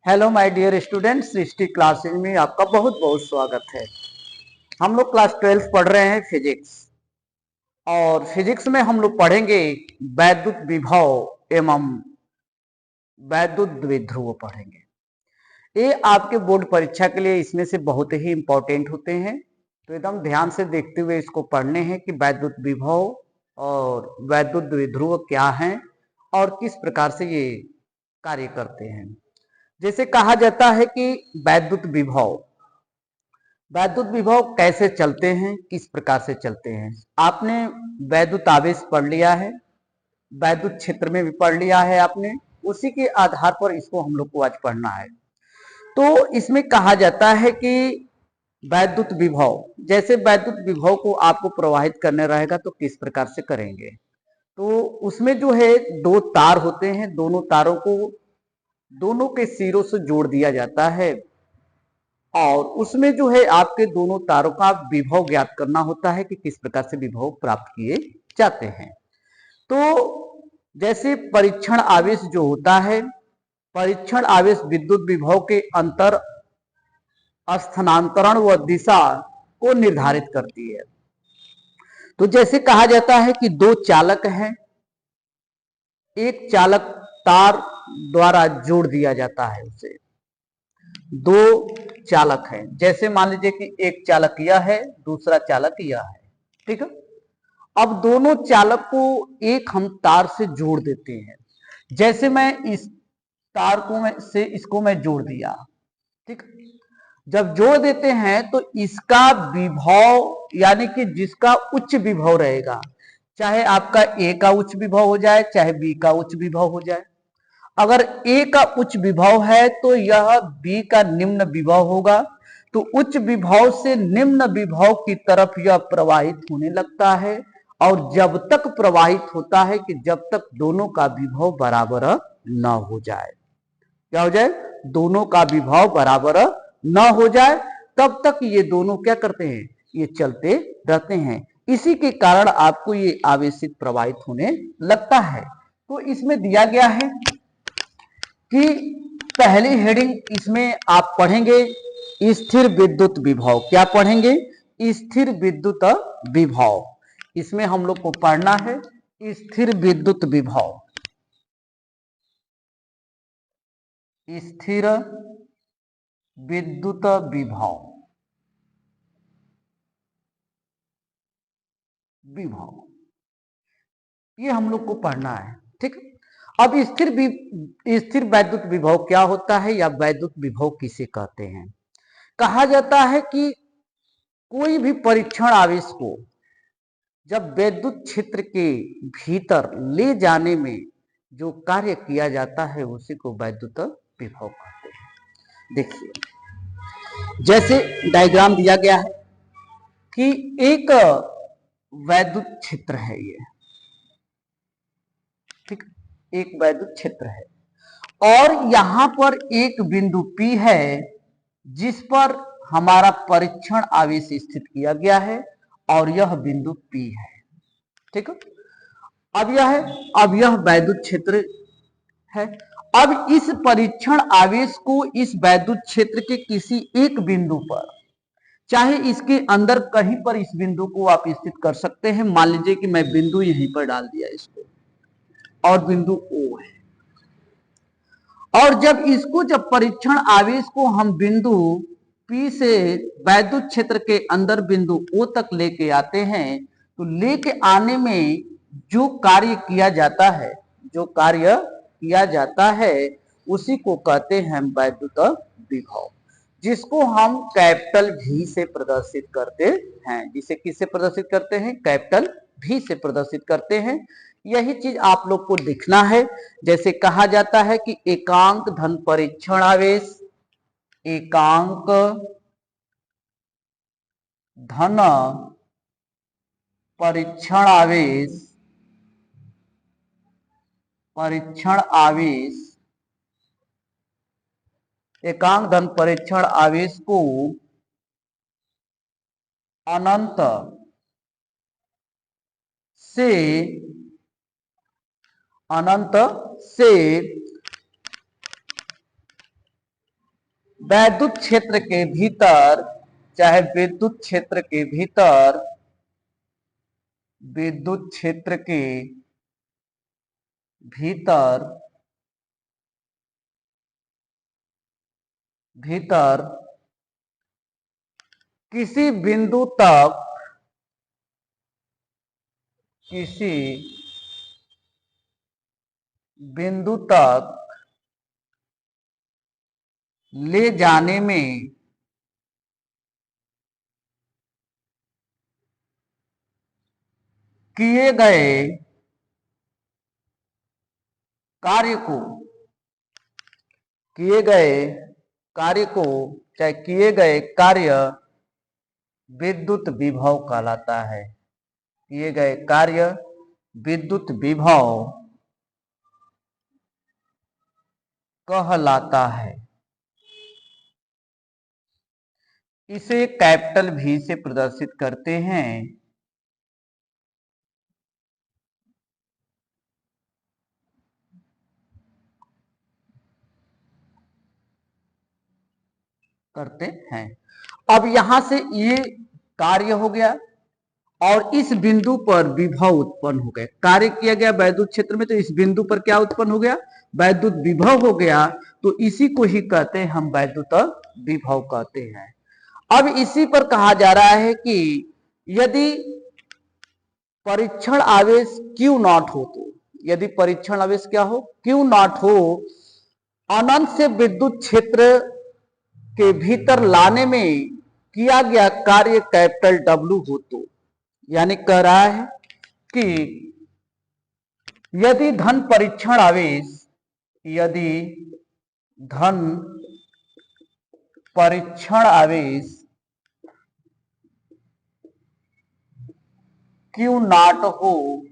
Hello my dear student, Srishti classes में आपका बहुत बहुत स्वागत है। हम लोग क्लास 12 पढ़ रहे हैं फिजिक्स, और फिजिक्स में हम लोग पढ़ेंगे वैद्युत विभव एवं वैद्युत द्विध्रुव पढ़ेंगे। ये आपके बोर्ड परीक्षा के लिए इसमें से बहुत ही इंपॉर्टेंट होते हैं, तो एकदम ध्यान से देखते हुए इसको पढ़ने हैं कि वैद्युत विभव और वैद्युत द्विध्रुव क्या हैं और किस प्रकार से ये कार्य करते हैं। जैसे कहा जाता है कि वैद्युत विभव कैसे चलते हैं, किस प्रकार से चलते हैं। आपने वैद्युत आवेश पढ़ लिया है, वैद्युत क्षेत्र में भी पढ़ लिया है आपने, उसी के आधार पर इसको हम लोग को आज पढ़ना है। तो इसमें कहा जाता है कि वैद्युत विभव, जैसे वैद्युत विभव को आपको प्रवाहित करने रहेगा तो किस प्रकार से करेंगे। तो उसमें जो है दो तार होते हैं, दोनों तारों को दोनों के सिरों से जोड़ दिया जाता है, और उसमें जो है आपके दोनों तारों का विभव ज्ञात करना होता है कि किस प्रकार से विभव प्राप्त किए जाते हैं। तो जैसे परीक्षण आवेश जो होता है, परीक्षण आवेश विद्युत विभव के अंतर स्थानांतरण व दिशा को निर्धारित करती है। तो जैसे कहा जाता है कि दो चालक हैं, एक चालक तार द्वारा जोड़ दिया जाता है उसे, दो चालक हैं, जैसे मान लीजिए कि एक चालक यह है, दूसरा चालक यह है, ठीक है। अब दोनों चालक को एक हम तार से जोड़ देते हैं। जैसे मैं इस तार को से इसको मैं जोड़ दिया, ठीक। जब जोड़ देते हैं तो इसका विभव, यानी कि जिसका उच्च विभव रहेगा, चाहे आपका ए का उच्च विभव हो जाए चाहे बी का उच्च विभव हो जाए, अगर ए का उच्च विभव है तो यह बी का निम्न विभव होगा। तो उच्च विभव से निम्न विभव की तरफ यह प्रवाहित होने लगता है, और जब तक प्रवाहित होता है कि जब तक दोनों का विभव बराबर न हो जाए। क्या हो जाए? दोनों का विभव बराबर न हो जाए, तब तक ये दोनों क्या करते हैं, ये चलते रहते हैं। इसी के कारण आपको ये आवेशित प्रवाहित होने लगता है। तो इसमें दिया गया है कि पहली हेडिंग इसमें आप पढ़ेंगे स्थिर विद्युत विभव। क्या पढ़ेंगे? स्थिर विद्युत विभव। इसमें हम लोग को पढ़ना है स्थिर विद्युत विभव। स्थिर विद्युत विभव, ये हम लोग को पढ़ना है, ठीक। अब स्थिर वैद्युत विभव क्या होता है, या वैद्युत विभव किसे कहते हैं। कहा जाता है कि कोई भी परीक्षण आवेश को जब विद्युत क्षेत्र के भीतर ले जाने में जो कार्य किया जाता है उसी को वैद्युत विभव कहते हैं। देखिए, जैसे डायग्राम दिया गया है कि एक वैद्युत क्षेत्र है ये, ठीक, एक वैद्युत क्षेत्र है, और यहां पर एक बिंदु P है जिस पर हमारा परीक्षण आवेश स्थित किया गया है, और यह बिंदु P है, ठीक है। अब यह वैद्युत क्षेत्र है। अब इस परीक्षण आवेश को इस वैद्युत क्षेत्र के किसी एक बिंदु पर, चाहे इसके अंदर कहीं पर इस बिंदु को आप स्थित कर सकते हैं। मान लीजिए कि मैं बिंदु यहीं पर डाल दिया इसको, और बिंदु O है, और जब परीक्षण आवेश को हम बिंदु P से वैद्युत क्षेत्र के अंदर बिंदु O तक लेके आते हैं, तो लेके आने में जो कार्य किया जाता है उसी को कहते हैं वैद्युत विभव, जिसको हम कैपिटल V से प्रदर्शित करते हैं। जिसे किससे प्रदर्शित करते हैं? कैपिटल V से प्रदर्शित करते हैं। यही चीज आप लोग को दिखना है। जैसे कहा जाता है कि एकांक धन परीक्षण आवेश, एकांक धन परीक्षण आवेश, एकांक धन परीक्षण आवेश को अनंत से वैद्युत क्षेत्र के भीतर, चाहे विद्युत क्षेत्र के भीतर, विद्युत क्षेत्र के भीतर भीतर किसी बिंदु तक, किसी बिंदु तक ले जाने में किए गए कार्य को, किए गए कार्य को, चाहे किए गए कार्य विद्युत विभव कहलाता है। किए गए कार्य विद्युत विभव कहलाता है। इसे कैपिटल V से प्रदर्शित करते हैं। अब यहां से ये कार्य हो गया और इस बिंदु पर विभव उत्पन्न हो गया। कार्य किया गया वैद्युत क्षेत्र में, तो इस बिंदु पर क्या उत्पन्न हो गया? वैद्युत विभव हो गया। तो इसी को ही कहते हैं हम वैद्युत विभव कहते हैं। अब इसी पर कहा जा रहा है कि यदि परीक्षण आवेश Q नॉट हो, तो यदि परीक्षण आवेश क्या हो? Q नॉट हो, अनंत से विद्युत क्षेत्र के भीतर लाने में किया गया कार्य कैपिटल W हो, तो यानी कह रहा है कि यदि धन परीक्षण आवेश, यदि धन परीक्षण आवेश Q नॉट हो,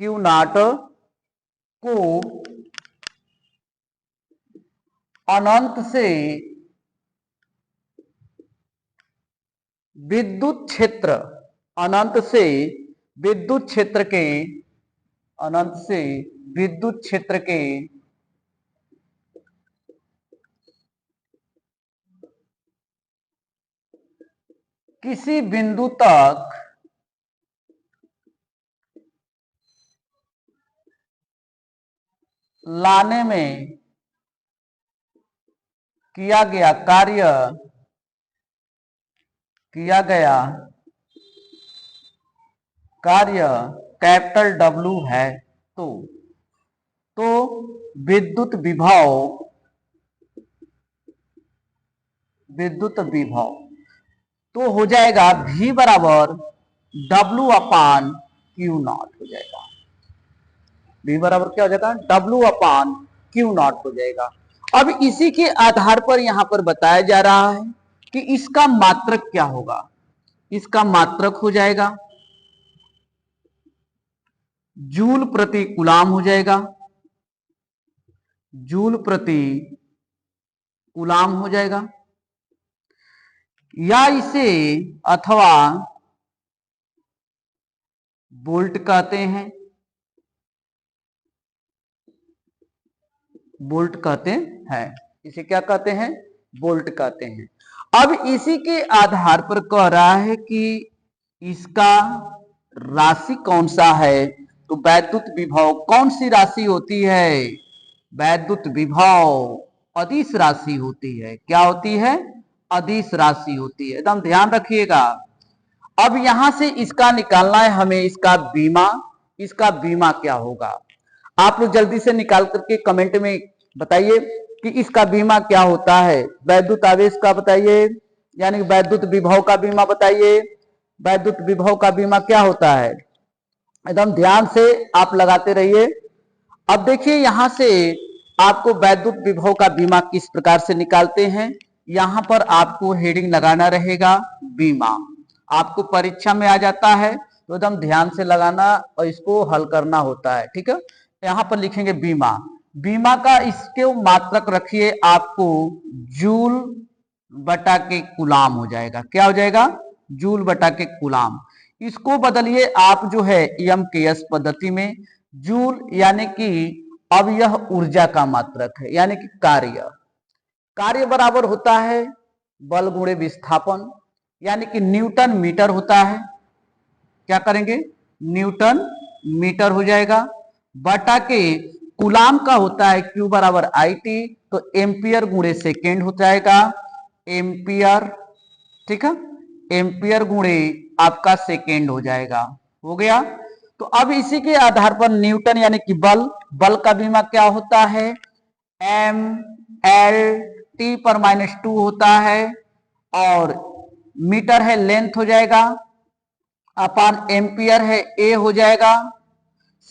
Q नॉट को अनंत से विद्युत क्षेत्र, अनंत से विद्युत क्षेत्र के, अनंत से विद्युत क्षेत्र के किसी बिंदु तक लाने में किया गया कार्य, किया गया कार्य कैपिटल W है, तो विद्युत विभव, विद्युत विभव तो हो जाएगा V बराबर W अपान Q नॉट हो जाएगा। V बराबर क्या हो जाएगा? W अपान Q नॉट हो जाएगा। अब इसी के आधार पर यहां पर बताया जा रहा है कि इसका मात्रक क्या होगा। इसका मात्रक हो जाएगा जूल प्रति कूलाम हो जाएगा, जूल प्रति कूलाम हो जाएगा, या इसे अथवा वोल्ट कहते हैं, वोल्ट कहते हैं। इसे क्या कहते हैं? वोल्ट कहते हैं। अब इसी के आधार पर कह रहा है कि इसका राशि कौन सा है। तो वैद्युत विभव कौन सी राशि होती है? वैद्युत विभव अदिश राशि होती है। क्या होती है? अदिश राशि होती है। एकदम ध्यान रखिएगा। अब यहां से इसका निकालना है हमें, इसका बीमा। इसका बीमा क्या होगा? आप लोग जल्दी से निकाल करके कमेंट में बताइए कि इसका बीमा क्या होता है। वैद्युत आवेश का बताइए, यानी वैद्युत विभव का बीमा बताइए। वैद्युत विभव का बीमा क्या होता है? एकदम ध्यान से आप लगाते रहिए। अब देखिए यहां से आपको वैद्युत विभव का बीमा किस प्रकार से निकालते हैं। यहां पर आपको हेडिंग लगाना रहेगा बीमा। आपको परीक्षा में आ जाता है तो एकदम ध्यान से लगाना और इसको हल करना होता है, ठीक है। यहां पर लिखेंगे बीमा। बीमा का इसके मात्रक रखिए आपको जूल बटा के कूलाम हो जाएगा। क्या हो जाएगा? जूल बटा के कूलाम। इसको बदलिए आप जो है EMKS पद्धति में, जूल यानी कि अब यह ऊर्जा का मात्रक है, यानी कि कार्य। कार्य बराबर होता है बल गुणे विस्थापन, यानी कि न्यूटन मीटर होता है। क्या करेंगे, न्यूटन मीटर हो जाएगा, बटा के कूलाम का होता है Q बराबर IT, तो एम्पियर गुणे सेकेंड हो जाएगा, एम्पियर, ठीक है, एम्पियर गुणे आपका सेकेंड हो जाएगा। हो गया। तो अब इसी के आधार पर न्यूटन यानी कि बल का बीमा क्या होता है, ML पर -2 होता है, और मीटर है लेंथ हो जाएगा, अपान एम्पियर है A हो जाएगा,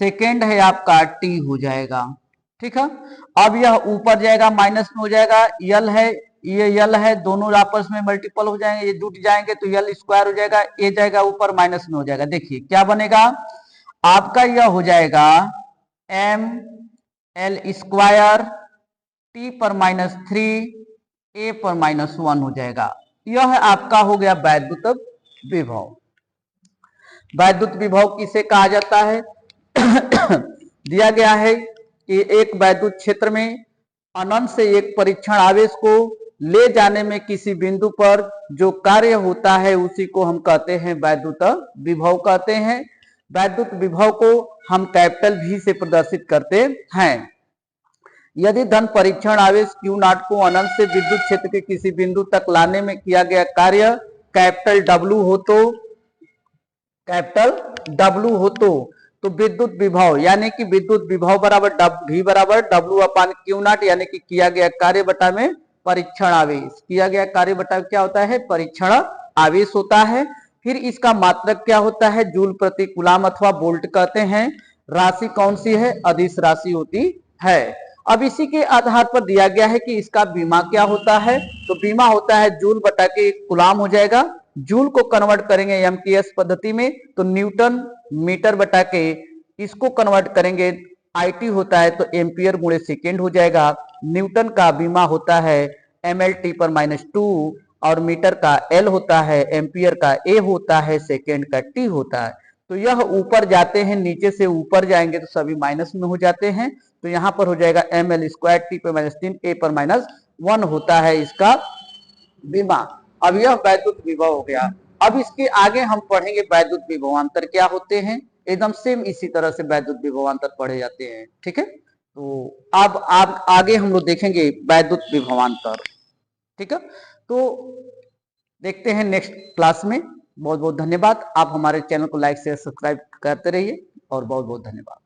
सेकेंड है आपका T हो जाएगा। ठीक है, अब यह ऊपर जाएगा माइनस में हो जाएगा, यल है, ये यल है, दोनों आपस में मल्टीपल हो जाएंगे, ये जुट जाएंगे तो यल स्क्वायर हो जाएगा, ए जाएगा ऊपर माइनस में हो जाएगा। देखिए क्या बनेगा आपका, यह हो जाएगा ML स्क्वायर T पर -3 A पर -1 हो जाएगा। यह आपका हो गया वैद्युत विभव। वैद्युत विभव किसे कहा जाता है दिया गया है कि एक वैद्युत क्षेत्र में अनंत से एक परीक्षण आवेश को ले जाने में किसी बिंदु पर जो कार्य होता है उसी को हम कहते हैं वैद्युत विभव कहते हैं। वैद्युत विभव को हम कैपिटल V से प्रदर्शित करते हैं। यदि धन परीक्षण आवेश Q0 को अनंत से विद्युत क्षेत्र के किसी बिंदु तक लाने में किया गया कार्य कैपिटल W हो तो विद्युत विभव यानी कि विद्युत विभव बराबर V बराबर W अपान Q0, यानी कि किया गया कार्य बटा में परीक्षण आवेश। किया गया कार्य बटा क्या होता है, परीक्षण आवेश होता है। फिर इसका मात्रक क्या होता है, जूल प्रति कूलाम अथवा वोल्ट कहते हैं। राशि कौन सी है, अदिश राशि होती है। अब इसी के आधार पर दिया गया है कि इसका बीमा क्या होता है, तो बीमा होता है जूल बटा के कूलाम हो जाएगा। जूल को कन्वर्ट करेंगे एमकेएस पद्धति में तो न्यूटन मीटर बटा के इसको कन्वर्ट करेंगे आईटी होता है तो एम्पियर गुणे सेकेंड हो जाएगा। न्यूटन का बीमा होता है ML पर -2 और मीटर का L होता है, एम्पियर का A होता है, सेकेंड का T होता है। तो यह ऊपर जाते हैं, नीचे से ऊपर जाएंगे तो सभी माइनस में हो जाते हैं। तो यहाँ पर हो जाएगा ML स्क्वायर T पर -3 A पर -1 होता है इसका बीमा। अब यह वैद्युत विभव हो गया। अब इसके आगे हम पढ़ेंगे वैद्युत विभवांतर क्या होते हैं, एकदम सेम इसी तरह से वैद्युत विभवांतर पढ़े जाते हैं। ठीक है, तो अब आप आगे हम लोग देखेंगे वैद्युत विभवांतर। ठीक है, तो देखते हैं नेक्स्ट क्लास में। बहुत बहुत धन्यवाद। आप हमारे चैनल को लाइक शेयर सब्सक्राइब करते रहिए और बहुत बहुत धन्यवाद।